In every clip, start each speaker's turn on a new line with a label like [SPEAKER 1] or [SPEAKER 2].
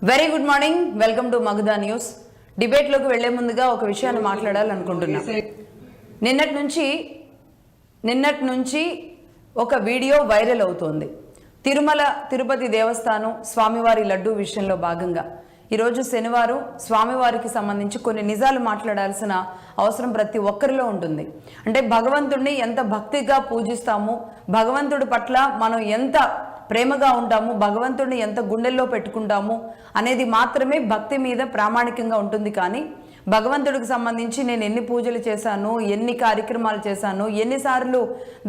[SPEAKER 1] Very good morning, welcome to Magadha news. Debate లోకి వెళ్లే ముందుగా ఒక విషయాన్ని మాట్లాడాలనుకుంటున్నా. నిన్నటి నుంచి ఒక వీడియో వైరల్ అవుతోంది. తిరుమల తిరుపతి దేవస్థానం స్వామివారి లడ్డూ విషయంలో భాగంగా ఈరోజు శనివారం స్వామివారికి సంబంధించి కొన్ని నిజాలు మాట్లాడాల్సిన అవసరం ప్రతి ఒక్కరిలో ఉంటుంది. అంటే భగవంతుడిని ఎంత భక్తిగా పూజిస్తాము, భగవంతుడి పట్ల మనం ఎంత ప్రేమగా ఉంటాము, భగవంతుడిని ఎంత గుండెల్లో పెట్టుకుంటాము అనేది మాత్రమే భక్తి మీద ప్రామాణికంగా ఉంటుంది. కానీ భగవంతుడికి సంబంధించి నేను ఎన్ని పూజలు చేశాను, ఎన్ని కార్యక్రమాలు చేశాను, ఎన్నిసార్లు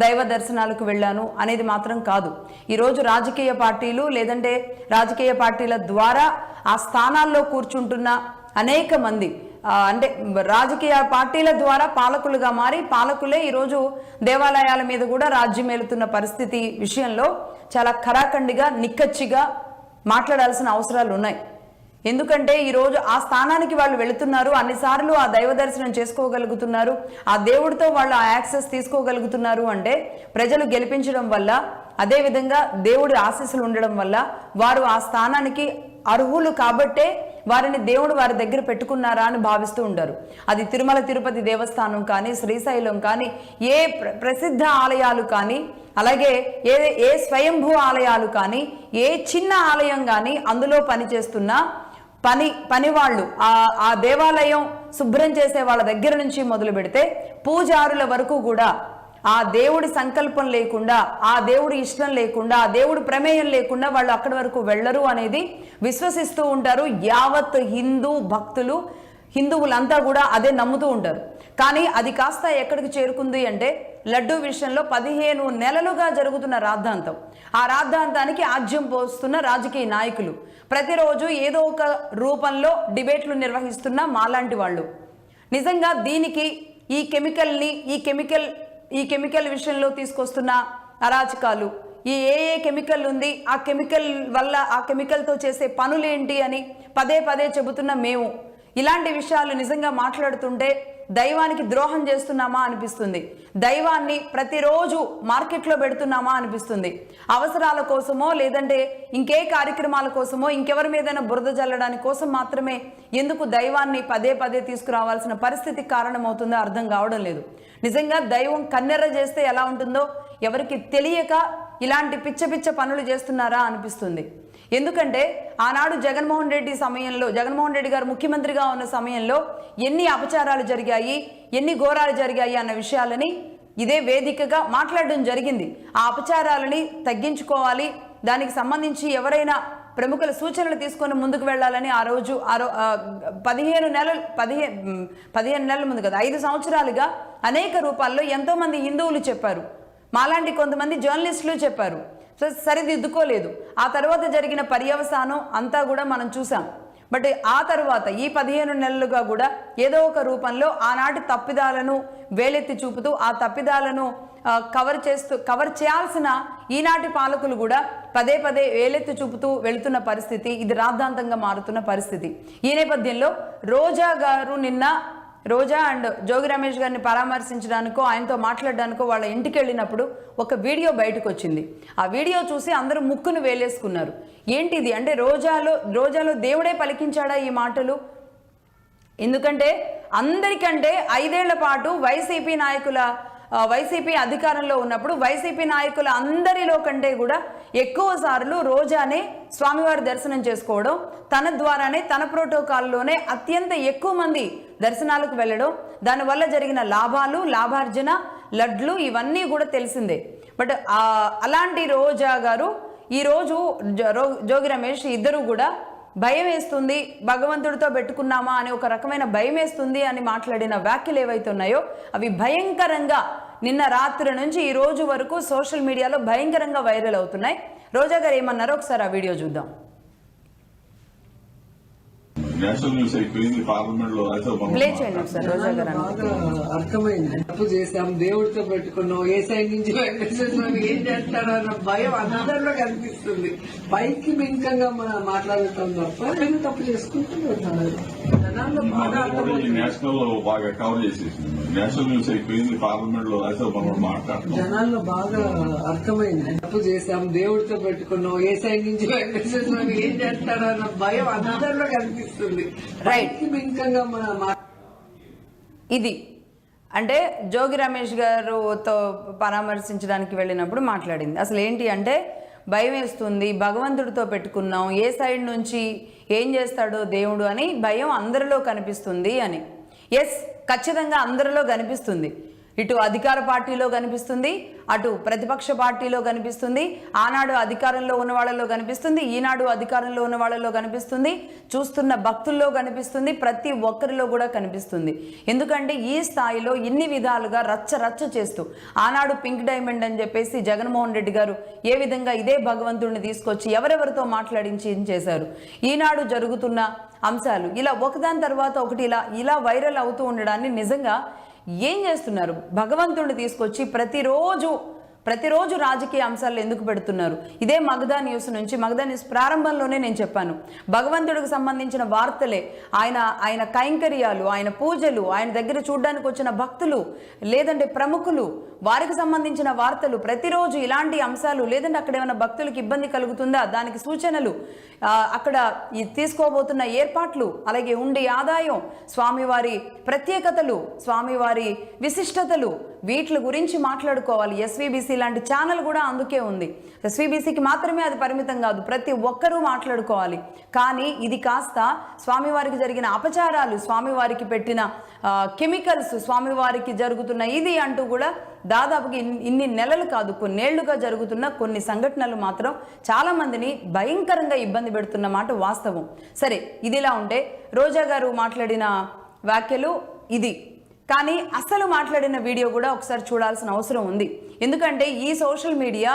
[SPEAKER 1] దైవ దర్శనాలకు వెళ్ళాను అనేది మాత్రం కాదు. ఈరోజు రాజకీయ పార్టీలు లేదంటే రాజకీయ పార్టీల ద్వారా ఆ స్థానాల్లో కూర్చుంటున్న అనేక మంది అంటే రాజకీయ పార్టీల ద్వారా పాలకులుగా మారి పాలకులే ఈరోజు దేవాలయాల మీద కూడా రాజ్యం ఏలుతున్న పరిస్థితి విషయంలో చాలా ఖరాఖండిగా నిక్కచ్చిగా మాట్లాడాల్సిన అవసరాలు ఉన్నాయి. ఎందుకంటే ఈరోజు ఆ స్థానానికి వాళ్ళు వెళుతున్నారు, అన్నిసార్లు ఆ దైవ దర్శనం చేసుకోగలుగుతున్నారు, ఆ దేవుడితో వాళ్ళు ఆ యాక్సెస్ తీసుకోగలుగుతున్నారు అంటే ప్రజలు గెలిపించడం వల్ల, అదేవిధంగా దేవుడి ఆశీస్సులు ఉండడం వల్ల వారు ఆ స్థానానికి అర్హులు కాబట్టే వారిని దేవుడు వారి దగ్గర పెట్టుకున్నారా అని భావిస్తూ ఉంటారు. అది తిరుమల తిరుపతి దేవస్థానం కానీ, శ్రీశైలం కానీ, ఏ ప్రసిద్ధ ఆలయాలు కానీ, అలాగే ఏ స్వయంభూ ఆలయాలు కానీ, ఏ చిన్న ఆలయం కానీ అందులో పనిచేస్తున్న పని వాళ్ళు ఆ దేవాలయం శుభ్రం చేసే వాళ్ళ దగ్గర నుంచి మొదలు పెడితే పూజారుల వరకు కూడా ఆ దేవుడి సంకల్పం లేకుండా, ఆ దేవుడి ఇష్టం లేకుండా, ఆ దేవుడి ప్రమేయం లేకుండా వాళ్ళు అక్కడి వరకు వెళ్ళరు అనేది విశ్వసిస్తూ ఉంటారు. యావత్ హిందూ భక్తులు, హిందువులంతా కూడా అదే నమ్ముతూ ఉంటారు. కానీ అది కాస్త ఎక్కడికి చేరుకుంది అంటే లడ్డూ విషయంలో 15 నెలలుగా జరుగుతున్న రాద్ధాంతం. ఆ రాద్ధాంతానికి ఆజ్యం పోస్తున్న రాజకీయ నాయకులు ప్రతిరోజు ఏదో ఒక రూపంలో డిబేట్లు నిర్వహిస్తున్న మాలాంటి వాళ్ళు నిజంగా దీనికి ఈ కెమికల్ విషయంలో తీసుకొస్తున్న అరాచకాలు, ఏ కెమికల్ ఉంది, ఆ కెమికల్ వల్ల ఆ కెమికల్తో చేసే పనులేంటి అని పదే పదే చెబుతున్న మేము ఇలాంటి విషయాలు నిజంగా మాట్లాడుతుంటే దైవానికి ద్రోహం చేస్తున్నామా అనిపిస్తుంది. దైవాన్ని ప్రతిరోజు మార్కెట్లో పెడుతున్నామా అనిపిస్తుంది. అవసరాల కోసమో లేదంటే ఇంకే కార్యక్రమాల కోసమో ఇంకెవరి మీదైనా బురద జల్లడానికి కోసం మాత్రమే ఎందుకు దైవాన్ని పదే పదే తీసుకురావాల్సిన పరిస్థితి కారణమవుతుందో అర్థం కావడం లేదు. నిజంగా దైవం కన్నెర్ర చేస్తే ఎలా ఉంటుందో ఎవరికి తెలియక ఇలాంటి పిచ్చ పనులు చేస్తున్నారా అనిపిస్తుంది. ఎందుకంటే ఆనాడు జగన్మోహన్ రెడ్డి గారు ముఖ్యమంత్రిగా ఉన్న సమయంలో ఎన్ని అపచారాలు జరిగాయి, ఎన్ని ఘోరాలు జరిగాయి అన్న విషయాలని ఇదే వేదికగా మాట్లాడడం జరిగింది. ఆ అపచారాలని తగ్గించుకోవాలి, దానికి సంబంధించి ఎవరైనా ప్రముఖుల సూచనలు తీసుకొని ముందుకు వెళ్ళాలని ఆ రోజు 15 నెలల ముందు కదా 5 సంవత్సరాలుగా అనేక రూపాల్లో ఎంతోమంది హిందువులు చెప్పారు, మాలాంటి కొంతమంది జర్నలిస్టులు చెప్పారు. సరిదిద్దుకోలేదు. ఆ తర్వాత జరిగిన పర్యవసానం అంతా కూడా మనం చూసాం. బట్ ఆ తర్వాత ఈ 15 నెలలుగా కూడా ఏదో ఒక రూపంలో ఆనాటి తప్పిదాలను వేలెత్తి చూపుతూ ఆ తప్పిదాలను కవర్ చేయాల్సిన ఈనాటి పాలకులు కూడా పదే పదే వేలెత్తి చూపుతూ వెళుతున్న పరిస్థితి, ఇది రాద్ధాంతంగా మారుతున్న పరిస్థితి. ఈ నేపథ్యంలో రోజా అండ్ జోగి రమేష్ గారిని పరామర్శించడానికో ఆయనతో మాట్లాడడానికో వాళ్ళ ఇంటికి వెళ్ళినప్పుడు ఒక వీడియో బయటకు వచ్చింది. ఆ వీడియో చూసి అందరూ ముక్కును వేలేసుకున్నారు. ఏంటిది అంటే రోజాలో దేవుడే పలికించాడా ఈ మాటలు? ఎందుకంటే అందరికంటే 5 ఏళ్ల పాటు వైసీపీ అధికారంలో ఉన్నప్పుడు వైసీపీ నాయకుల అందరిలో కంటే కూడా ఎక్కువ సార్లు రోజానే స్వామివారి దర్శనం చేసుకోవడం, తన ద్వారానే తన ప్రోటోకాల్లోనే అత్యంత ఎక్కువ మంది దర్శనాలకు వెళ్ళడం, దానివల్ల జరిగిన లాభార్జన, లడ్లు ఇవన్నీ కూడా తెలిసిందే. బట్ అలాంటి రోజా గారు ఈరోజు జోగి రమేష్ ఇద్దరు కూడా భయం వేస్తుంది, భగవంతుడితో పెట్టుకున్నామా అని ఒక రకమైన భయం వేస్తుంది అని మాట్లాడిన వ్యాఖ్యలు ఏవైతే ఉన్నాయో అవి భయంకరంగా నిన్న రాత్రి నుంచి ఈ రోజు వరకు సోషల్ మీడియాలో భయంకరంగా వైరల్ అవుతున్నాయి. రోజా గారు ఏమన్నారో ఒకసారి ఆ వీడియో చూద్దాం.
[SPEAKER 2] ప్లే చేయండి ఒకసారి. రోజా గారు అర్థమైంది, తప్పు చేసాం, దేవుడితో పెట్టుకున్నాం, ఏ సైడ్ నుంచి ఏం చేస్తారో అన్న భయం అందరిలో కనిపిస్తుంది. పైకి బింకంగా మాట్లాడుతాం తప్ప నేను తప్పు చేసుకుంటూ ఉంటాను. జనాల్లో బాగా
[SPEAKER 3] ఈ నేషనల్ బాగా కవర్ చేసేసింది. నేషనల్ న్యూస్ అయిపోయింది. పార్లమెంట్ లో అయితే మనం మాట్లాడుతున్నాం.
[SPEAKER 2] జనాల్లో బాగా అర్థమైంది. తప్పు చేశాం, దేవుడితో పెట్టుకున్నాం, ఏ సైడ్ నుంచి వెంకటేశ్వర స్వామి ఏం చేస్తాడో అన్న భయం అందరిలో కనిపిస్తుంది.
[SPEAKER 1] రైట్.
[SPEAKER 2] మింకంగా మన
[SPEAKER 1] ఇది అంటే జోగి రమేష్ గారుతో పరామర్శించడానికి వెళ్ళినప్పుడు మాట్లాడింది. అసలు ఏంటి అంటే భయం వేస్తుంది, భగవంతుడితో పెట్టుకున్నాం, ఏ సైడ్ నుంచి ఏం చేస్తాడో దేవుడు అని భయం అందరిలో కనిపిస్తుంది అని. ఎస్, ఖచ్చితంగా అందరిలో కనిపిస్తుంది. ఇటు అధికార పార్టీలో కనిపిస్తుంది, అటు ప్రతిపక్ష పార్టీలో కనిపిస్తుంది, ఆనాడు అధికారంలో ఉన్న వాళ్ళలో కనిపిస్తుంది, ఈనాడు అధికారంలో ఉన్న వాళ్ళలో కనిపిస్తుంది, చూస్తున్న భక్తుల్లో కనిపిస్తుంది, ప్రతి ఒక్కరిలో కూడా కనిపిస్తుంది. ఎందుకంటే ఈ స్థాయిలో ఇన్ని విధాలుగా రచ్చ చేస్తూ ఆనాడు పింక్ డైమండ్ అని చెప్పేసి జగన్మోహన్ రెడ్డి గారు ఏ విధంగా ఇదే భగవంతుడిని తీసుకొచ్చి ఎవరెవరితో మాట్లాడించి ఏం చేశారు, ఈనాడు జరుగుతున్న అంశాలు ఇలా ఒకదాని తర్వాత ఒకటి ఇలా వైరల్ అవుతూ ఉండడాన్ని నిజంగా ఏం చేస్తున్నారు? భగవంతుడిని తీసుకొచ్చి ప్రతిరోజు రాజకీయ అంశాలు ఎందుకు పెడుతున్నారు? ఇదే మగధా న్యూస్ నుంచి, మగధా న్యూస్ ప్రారంభంలోనే నేను చెప్పాను, భగవంతుడికి సంబంధించిన వార్తలే, ఆయన కైంకర్యాలు, ఆయన పూజలు, ఆయన దగ్గర చూడడానికి వచ్చిన భక్తులు లేదంటే ప్రముఖులు, వారికి సంబంధించిన వార్తలు, ప్రతిరోజు ఇలాంటి అంశాలు, లేదంటే అక్కడ ఏమైనా భక్తులకు ఇబ్బంది కలుగుతుందా దానికి సూచనలు, అక్కడ తీసుకోబోతున్న ఏర్పాట్లు, అలాగే ఉండే ఆదాయం, స్వామివారి ప్రత్యేకతలు, స్వామివారి విశిష్టతలు, వీటి గురించి మాట్లాడుకోవాలి. ఎస్వీబీసీ లాంటి ఛానల్ కూడా అందుకే ఉంది. ఎస్వీబీసీకి మాత్రమే అది పరిమితం కాదు, ప్రతి ఒక్కరూ మాట్లాడుకోవాలి. కానీ ఇది కాస్త స్వామివారికి జరిగిన అపచారాలు, స్వామివారికి పెట్టిన కెమికల్స్, స్వామివారికి జరుగుతున్న ఇది అంటూ కూడా దాదాపుగా ఇన్ని నెలలు కాదు కొన్నేళ్లుగా జరుగుతున్న కొన్ని సంఘటనలు మాత్రం చాలా మందిని భయంకరంగా ఇబ్బంది పెడుతున్న మాట వాస్తవం. సరే, ఇదిలా ఉంటే రోజా గారు మాట్లాడిన వ్యాఖ్యలు ఇది. కానీ అసలు మాట్లాడిన వీడియో కూడా ఒకసారి చూడాల్సిన అవసరం ఉంది. ఎందుకంటే ఈ సోషల్ మీడియా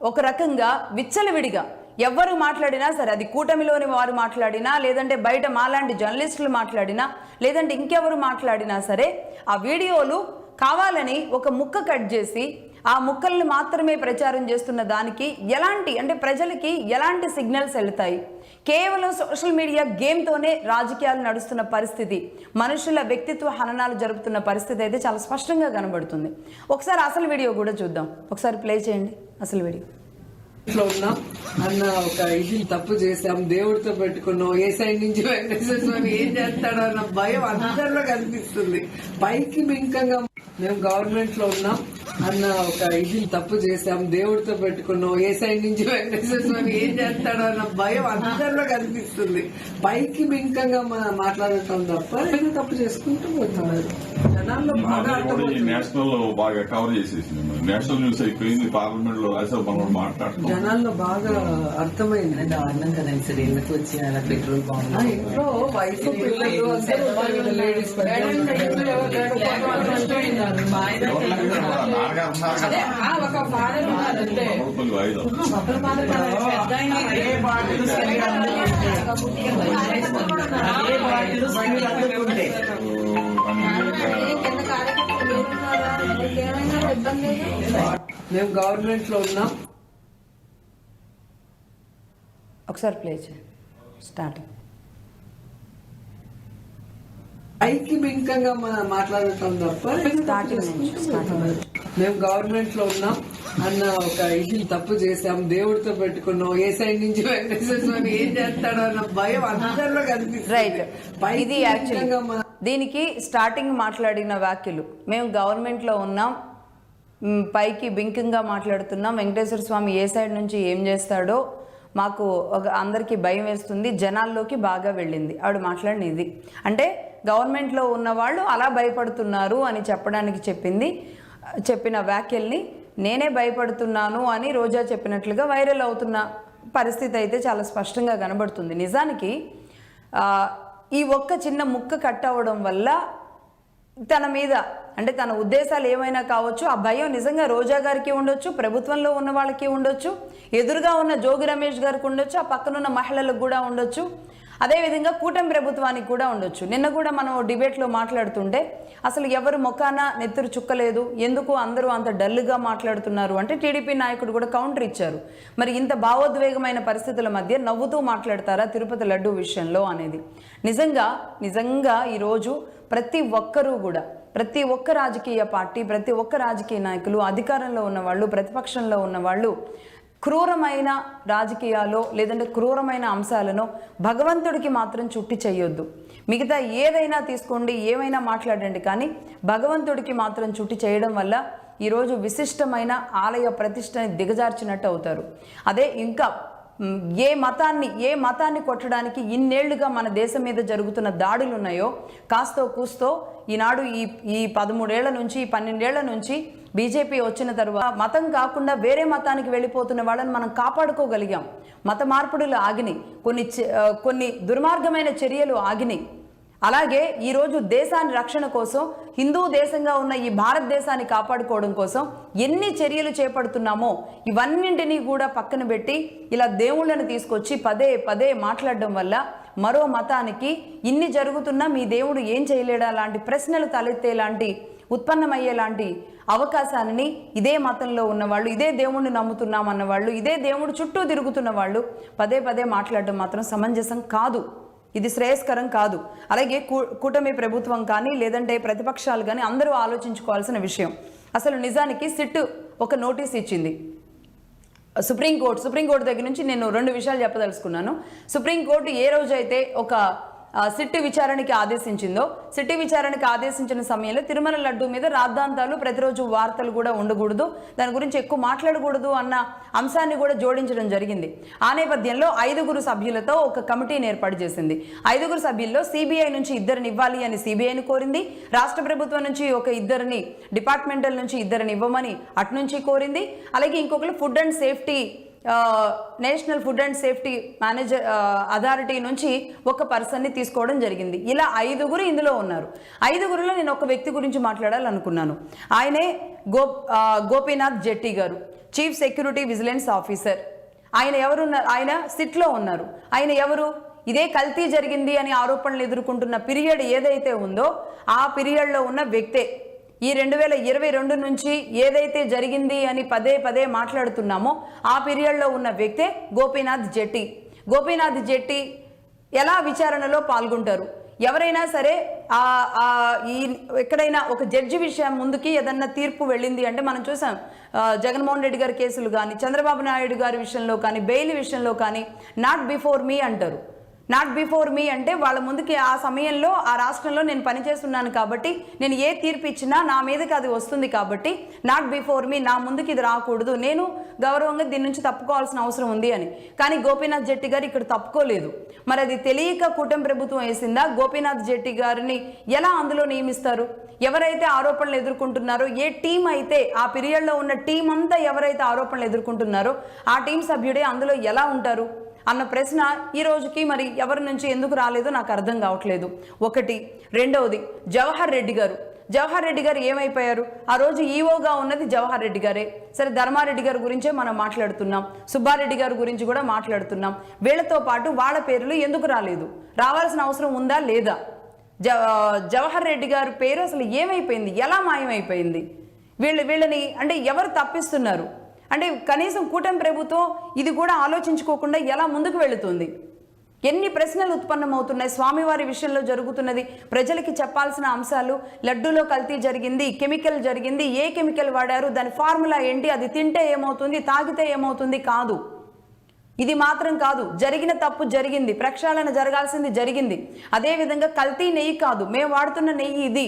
[SPEAKER 1] ఒక రకంగా విచ్చలవిడిగా ఎవరు మాట్లాడినా సరే, అది కూటమిలోని వారు మాట్లాడినా, లేదంటే బయట మాలాంటి జర్నలిస్టులు మాట్లాడినా, లేదంటే ఇంకెవరు మాట్లాడినా సరే, ఆ వీడియోలు కావాలని ఒక ముక్క కట్ చేసి ఆ ముక్కల్ని మాత్రమే ప్రచారం చేస్తున్న దానికి అంటే ప్రజలకి ఎలాంటి సిగ్నల్స్ వెళ్తాయి? కేవలం సోషల్ మీడియా గేమ్తోనే రాజకీయాలు నడుస్తున్న పరిస్థితి, మనుషుల వ్యక్తిత్వ హననాలు జరుపుతున్న పరిస్థితి అయితే చాలా స్పష్టంగా కనబడుతుంది. ఒకసారి అసలు వీడియో కూడా చూద్దాం. ఒకసారి ప్లే చేయండి అసలు వీడియో.
[SPEAKER 2] ఇంట్లో ఉన్నాం అన్న ఒక ఇది తప్పు చేశాం, దేవుడితో పెట్టుకున్నాం, ఏ సైడ్ నుంచి వెంకటేశ్వర స్వామి ఏం చేస్తాడో అన్న భయం అందరిలో కనిపిస్తుంది. పైకి మింకంగా మేము గవర్నమెంట్ లో ఉన్నాం అన్న ఒక ఇది తప్పు చేశాం, దేవుడితో పెట్టుకున్నాం, ఏ సైడ్ నుంచి వెంకటేశ్వర స్వామి ఏం చేస్తాడో అన్న భయం అందరిలో కనిపిస్తుంది. పైకి మింకంగా మాట్లాడటం తప్ప తప్పు చేసుకుంటూ పోతున్నారు. జనాల్లో బాగా
[SPEAKER 3] ఈ నేషనల్ బాగా కవర్ చేసేసింది. నేషనల్ న్యూస్ అయిపోయింది. పార్లమెంట్ లో అయితే మనం మాట్లాడుతున్నాం.
[SPEAKER 2] జనాల్లో బాగా అర్థమైంది.
[SPEAKER 4] దారుణం కదండి సార్, ఎందుకు వచ్చి అలా పెట్రోల్ బాగుంది.
[SPEAKER 2] ఇంట్లో వైఫ్ పిల్లలు అందరూ లేడీస్
[SPEAKER 4] ఒక ఫాదర్ ఉన్నారంటే
[SPEAKER 2] మేము గవర్నమెంట్ లో ఉన్నాం.
[SPEAKER 1] ఒకసారి ప్లే చేయండి స్టార్టింగ్.
[SPEAKER 2] పైకి మింకంగా మాట్లాడటం తప్ప మేము గవర్నమెంట్ లో ఉన్నాం అన్న ఒక ఇది తప్పు చేశాం, దేవుడితో పెట్టుకున్నాం, ఏ సైడ్ నుంచి వెంకటేశ్వర స్వామి ఏం చేస్తాడో అన్న భయం అందరిలో కనిపిస్తుంది.
[SPEAKER 1] రైట్, ఇది యాక్చువల్గా దీనికి స్టార్టింగ్ మాట్లాడిన వ్యాఖ్యలు, మేము గవర్నమెంట్ లో ఉన్నాం, పైకి బింకంగా మాట్లాడుతున్నాం, వెంకటేశ్వర స్వామి ఏ సైడ్ నుంచి ఏం చేస్తాడో మాకు అందరికీ భయం వేస్తుంది, జనాల్లోకి బాగా వెళ్ళింది ఆవిడ మాట్లాడిన ఇది. అంటే గవర్నమెంట్లో ఉన్న వాళ్ళు అలా భయపడుతున్నారు అని చెప్పడానికి చెప్పిన వ్యాఖ్యల్ని నేనే భయపడుతున్నాను అని రోజా చెప్పినట్లుగా వైరల్ అవుతున్న పరిస్థితి అయితే చాలా స్పష్టంగా కనబడుతుంది. నిజానికి ఈ ఒక్క చిన్న ముక్క కట్ అవ్వడం వల్ల తన మీద అంటే తన ఉద్దేశాలు ఏమైనా కావచ్చు, ఆ భయం నిజంగా రోజా గారికి ఉండొచ్చు, ప్రభుత్వంలో ఉన్న వాళ్ళకి ఉండొచ్చు, ఎదురుగా ఉన్న జోగి రమేష్ గారికి ఉండొచ్చు, ఆ పక్కనున్న మహిళలకు కూడా ఉండొచ్చు. అదేవిధంగా కూటమి ప్రభుత్వానికి కూడా ఉండొచ్చు. నిన్న కూడా మనం డిబేట్లో మాట్లాడుతుంటే అసలు ఎవరు మొఖాన నెత్తురు చుక్కలేదు, ఎందుకు అందరూ అంత డల్గా మాట్లాడుతున్నారు అంటే టీడీపీ నాయకుడు కూడా కౌంటర్ ఇచ్చారు. మరి ఇంత భావోద్వేగమైన పరిస్థితుల మధ్య నవ్వుతూ మాట్లాడతారా తిరుపతి లడ్డు విషయంలో అనేది? నిజంగా ఈరోజు ప్రతి ఒక్కరూ కూడా, ప్రతి ఒక్క రాజకీయ పార్టీ, ప్రతి ఒక్క రాజకీయ నాయకులు, అధికారంలో ఉన్నవాళ్ళు, ప్రతిపక్షంలో ఉన్నవాళ్ళు క్రూరమైన రాజకీయాల్లో లేదంటే క్రూరమైన అంశాలను భగవంతుడికి మాత్రం చుట్టి చేయొద్దు. మిగతా ఏదైనా తీసుకోండి, ఏమైనా మాట్లాడండి, కానీ భగవంతుడికి మాత్రం చుట్టి చేయడం వల్ల ఈరోజు విశిష్టమైన ఆలయ ప్రతిష్టని దిగజార్చినట్టు అవుతారు. అదే ఇంకా ఏ మతాన్ని కొట్టడానికి ఇన్నేళ్లుగా మన దేశం మీద జరుగుతున్న దాడులు ఉన్నాయో కాస్తో కూస్తో ఈనాడు ఈ 13 ఏళ్ల నుంచి 12 ఏళ్ల నుంచి బీజేపీ వచ్చిన తరువాత మతం కాకుండా వేరే మతానికి వెళ్ళిపోతున్న వాళ్ళని మనం కాపాడుకోగలిగాం. మత మార్పుడులు ఆగినాయి, కొన్ని దుర్మార్గమైన చర్యలు ఆగినాయి. అలాగే ఈరోజు దేశాన్ని రక్షణ కోసం, హిందూ దేశంగా ఉన్న ఈ భారతదేశాన్ని కాపాడుకోవడం కోసం ఎన్ని చర్యలు చేపడుతున్నామో ఇవన్నింటినీ కూడా పక్కన పెట్టి ఇలా దేవుళ్ళని తీసుకొచ్చి పదే మాట్లాడడం వల్ల మరో మతానికి ఇన్ని జరుగుతున్నా మీ దేవుడు ఏం చేయలేడా లాంటి ప్రశ్నలు తలెత్తేలాంటి ఉత్పన్నమయ్యేలాంటి అవకాశాన్ని ఇదే మతంలో ఉన్నవాళ్ళు, ఇదే దేవుణ్ణి నమ్ముతున్నామన్న వాళ్ళు, ఇదే దేవుడు చుట్టూ తిరుగుతున్న వాళ్ళు పదే మాట్లాడడం మాత్రం సమంజసం కాదు. ఇది శ్రేయస్కరం కాదు. అలాగే కూటమి ప్రభుత్వం కానీ లేదంటే ప్రతిపక్షాలు కానీ అందరూ ఆలోచించుకోవాల్సిన విషయం. అసలు నిజానికి సిట్ ఒక నోటీస్ ఇచ్చింది. సుప్రీంకోర్టు దగ్గర నుంచి నేను 2 విషయాలు చెప్పదలుచుకున్నాను. సుప్రీంకోర్టు ఏ రోజైతే ఒక సిట్ విచారణకి ఆదేశించిందో, సిట్ విచారణకి ఆదేశించిన సమయంలో తిరుమల లడ్డు మీద రాద్ధాంతాలు, ప్రతిరోజు వార్తలు కూడా ఉండకూడదు, దాని గురించి ఎక్కువ మాట్లాడకూడదు అన్న అంశాన్ని కూడా జోడించడం జరిగింది. ఆ నేపథ్యంలో 5 సభ్యులతో ఒక కమిటీని ఏర్పాటు చేసింది. 5 సభ్యుల్లో సిబిఐ నుంచి 2 ఇవ్వాలి అని సిబిఐని కోరింది. రాష్ట్ర ప్రభుత్వం నుంచి ఒక 2 డిపార్ట్మెంటల్ నుంచి 2 ఇవ్వమని అటు నుంచి కోరింది. అలాగే ఇంకొకరు food and safety, national food and safety manager authority నుంచి ఒక పర్సన్ని తీసుకోవడం జరిగింది. ఇలా 5 ఇందులో ఉన్నారు. 5లో నేను ఒక వ్యక్తి గురించి మాట్లాడాలనుకున్నాను. ఆయనే గోపీనాథ్ జెట్టి గారు, చీఫ్ సెక్యూరిటీ విజిలెన్స్ ఆఫీసర్. ఆయన ఎవరున్నారు? ఆయన సిట్లో ఉన్నారు. ఆయన ఎవరు? ఇదే కల్తీ జరిగింది అని ఆరోపణలు ఎదుర్కొంటున్న పీరియడ్ ఏదైతే ఉందో ఆ పీరియడ్లో ఉన్న వ్యక్తే. ఈ 2022 నుంచి ఏదైతే జరిగింది అని పదే మాట్లాడుతున్నామో ఆ పీరియడ్లో ఉన్న వ్యక్తే గోపీనాథ్ జెట్టి. ఎలా విచారణలో పాల్గొంటారు? ఎవరైనా సరే ఎక్కడైనా ఒక జడ్జి విషయం ముందుకి ఏదన్నా తీర్పు వెళ్ళింది అంటే మనం చూసాం. జగన్మోహన్ రెడ్డి గారి కేసులు కానీ, చంద్రబాబు నాయుడు గారి విషయంలో కానీ, బెయిల్ విషయంలో కానీ నాట్ బిఫోర్ మీ అంటారు. నాట్ బిఫోర్ మీ అంటే వాళ్ళ ముందుకి ఆ సమయంలో ఆ రాష్ట్రంలో నేను పనిచేస్తున్నాను కాబట్టి నేను ఏ తీర్పు ఇచ్చినా నా మీదకి అది వస్తుంది కాబట్టి నాట్ బిఫోర్ మీ, నా ముందుకి ఇది రాకూడదు, నేను గౌరవంగా దీని నుంచి తప్పుకోవాల్సిన అవసరం ఉంది అని. కానీ గోపీనాథ్ జెట్టి గారు ఇక్కడ తప్పుకోలేదు. మరి అది తెలియక కూటమి ప్రభుత్వం వేసిందా? గోపీనాథ్ జెట్టి గారిని ఎలా అందులో నియమిస్తారు? ఎవరైతే ఆరోపణలు ఎదుర్కొంటున్నారో, ఏ టీం అయితే ఆ పీరియడ్లో ఉన్న టీం అంతా ఎవరైతే ఆరోపణలు ఎదుర్కొంటున్నారో ఆ టీం సభ్యుడే అందులో ఎలా ఉంటారు అన్న ప్రశ్న ఈ రోజుకి మరి ఎవరి నుంచి ఎందుకు రాలేదో నాకు అర్థం కావట్లేదు. ఒకటి. రెండవది, జవహర్ రెడ్డి గారు ఏమైపోయారు? ఆ రోజు ఈవోగా ఉన్నది జవహర్ రెడ్డి గారే. సరే, ధర్మారెడ్డి గారి గురించే మనం మాట్లాడుతున్నాం, సుబ్బారెడ్డి గారి గురించి కూడా మాట్లాడుతున్నాం. వీళ్ళతో పాటు వాళ్ళ పేర్లు ఎందుకు రాలేదు? రావాల్సిన అవసరం ఉందా లేదా? జవహర్ రెడ్డి గారి పేరు అసలు ఏమైపోయింది? ఎలా మాయమైపోయింది? వీళ్ళని అంటే ఎవరు తప్పిస్తున్నారు? అంటే కనీసం కూటమి ప్రభుత్వం ఇది కూడా ఆలోచించుకోకుండా ఎలా ముందుకు వెళుతుంది? ఎన్ని ప్రశ్నలు ఉత్పన్నమవుతున్నాయి? స్వామివారి విషయంలో జరుగుతున్నది ప్రజలకి చెప్పాల్సిన అంశాలు. లడ్డూలో కల్తీ జరిగింది, కెమికల్ జరిగింది, ఏ కెమికల్ వాడారు, దాని ఫార్ములా ఏంటి, అది తింటే ఏమవుతుంది, తాగితే ఏమవుతుంది కాదు. ఇది మాత్రం కాదు, జరిగిన తప్పు జరిగింది, ప్రక్షాళన జరగాల్సింది జరిగింది. అదేవిధంగా కల్తీ నెయ్యి కాదు, మేము వాడుతున్న నెయ్యి ఇది,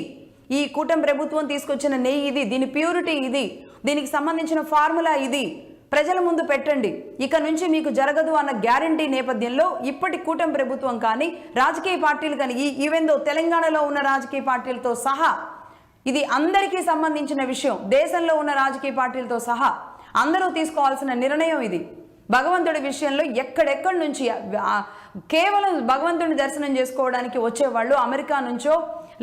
[SPEAKER 1] ఈ కూటమి ప్రభుత్వం తీసుకొచ్చిన నెయ్యి ఇది, దీని ప్యూరిటీ ఇది, దీనికి సంబంధించిన ఫార్ములా ఇది, ప్రజల ముందు పెట్టండి. ఇక నుంచి మీకు జరగదు అన్న గ్యారంటీ నేపథ్యంలో ఇప్పటి కూటమి ప్రభుత్వం కానీ, రాజకీయ పార్టీలు కానీ, ఈవెందో తెలంగాణలో ఉన్న రాజకీయ పార్టీలతో సహా ఇది అందరికీ సంబంధించిన విషయం, దేశంలో ఉన్న రాజకీయ పార్టీలతో సహా అందరూ తీసుకోవాల్సిన నిర్ణయం ఇది. భగవంతుడి విషయంలో ఎక్కడెక్కడి నుంచి కేవలం భగవంతుడిని దర్శనం చేసుకోవడానికి వచ్చేవాళ్ళు అమెరికా నుంచో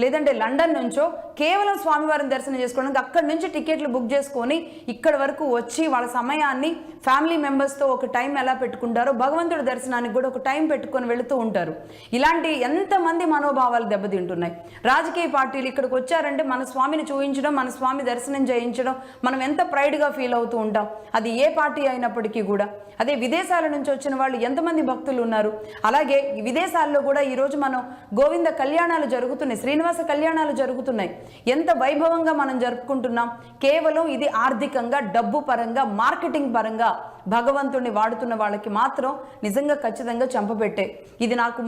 [SPEAKER 1] లేదంటే లండన్ నుంచో కేవలం స్వామివారిని దర్శనం చేసుకోవడానికి అక్కడి నుంచి టికెట్లు బుక్ చేసుకొని ఇక్కడ వరకు వచ్చి వాళ్ళ సమయాన్ని ఫ్యామిలీ మెంబర్స్తో ఒక టైం ఎలా పెట్టుకుంటారో భగవంతుడి దర్శనానికి కూడా ఒక టైం పెట్టుకొని వెళుతూ ఉంటారు. ఇలాంటి ఎంతమంది మనోభావాలు దెబ్బతింటున్నాయి. రాజకీయ పార్టీలు ఇక్కడికి వచ్చారంటే మన స్వామిని చూపించడం, మన స్వామి దర్శనం చేయించడం, మనం ఎంత ప్రైడ్గా ఫీల్ అవుతూ ఉంటాం. అది ఏ పార్టీ అయినప్పటికీ కూడా. అదే విదేశాల నుంచి వచ్చిన వాళ్ళు ఎంతమంది భక్తులు ఉన్నారు. అలాగే ఈ విదేశాల్లో కూడా ఈరోజు మనం గోవింద కళ్యాణాలు జరుగుతున్నాయి, శ్రీనివాస కళ్యాణాలు జరుగుతున్నాయి. ఎంత వైభవంగా మనం జరుపుకుంటున్నాం. కేవలం ఇది ఆర్థికంగా, డబ్బు పరంగా, మార్కెటింగ్ పరంగా భగవంతుడిని వాడుతున్న వాళ్ళకి మాత్రం నిజంగా ఖచ్చితంగా చంపబెట్టే. ఇది నాకు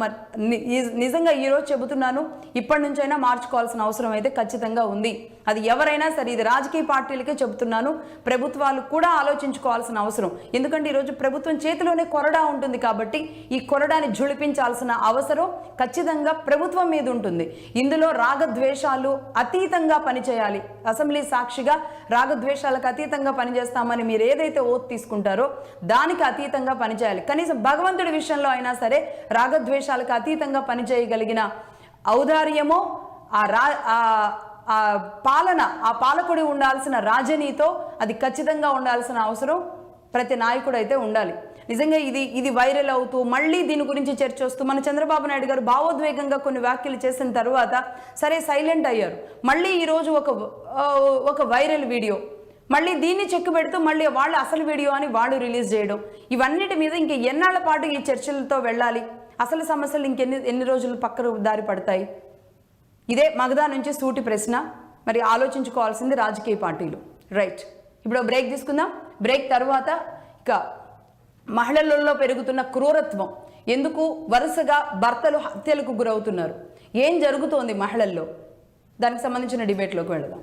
[SPEAKER 1] నిజంగా ఈరోజు చెబుతున్నాను, ఇప్పటి నుంచైనా మార్చుకోవాల్సిన అవసరం అయితే ఖచ్చితంగా ఉంది. అది ఎవరైనా సరే, ఇది రాజకీయ పార్టీలకే చెబుతున్నాను, ప్రభుత్వాలు కూడా ఆలోచించుకోవాల్సిన అవసరం. ఎందుకంటే ఈరోజు ప్రభుత్వం చేతిలోనే కొరడా ఉంటుంది కాబట్టి ఈ కొరడాని జుళిపించాల్సిన అవసరం ఖచ్చితంగా ప్రభుత్వం మీద ఉంటుంది. ఇందులో రాగద్వేషాలు అతీతంగా పనిచేయాలి. అసెంబ్లీ సాక్షిగా రాగద్వేషాలకు అతీతంగా పనిచేస్తామని మీరు ఏదైతే ఓత్ తీసుకుంటారో దానికి అతీతంగా పనిచేయాలి. కనీసం భగవంతుడి విషయంలో అయినా సరే రాగద్వేషాలకు అతీతంగా పనిచేయగలిగిన ఔదార్యమో ఆ పాలకుడి ఉండాల్సిన రాజనీతో అది ఖచ్చితంగా ఉండాల్సిన అవసరం ప్రతి నాయకుడు అయితే ఉండాలి. నిజంగా ఇది వైరల్ అవుతూ మళ్ళీ దీని గురించి చర్చ వస్తూ మన చంద్రబాబు నాయుడు గారు భావోద్వేగంగా కొన్ని వ్యాఖ్యలు చేసిన తర్వాత సరే సైలెంట్ అయ్యారు. మళ్ళీ ఈరోజు ఒక వైరల్ వీడియో, మళ్ళీ దీన్ని చెక్కు పెడుతూ మళ్ళీ వాళ్ళు అసలు వీడియో అని వాళ్ళు రిలీజ్ చేయడం, ఇవన్నిటి మీద ఇంక ఎన్నాళ్ల పాటు ఈ చర్చలతో వెళ్ళాలి? అసలు సమస్యలు ఎన్ని రోజులు పక్కన దారి పడతాయి? ఇదే మగధా నుంచి సూటి ప్రశ్న. మరి ఆలోచించుకోవాల్సింది రాజకీయ పార్టీలు. రైట్, ఇప్పుడు బ్రేక్ తీసుకుందాం. బ్రేక్ తర్వాత ఇక మహిళలలో పెరుగుతున్న క్రూరత్వం, ఎందుకు వరుసగా భర్తలు హత్యలకు గురవుతున్నారు, ఏం జరుగుతోంది మహిళల్లో, దానికి సంబంధించిన డిబేట్లోకి వెళదాం.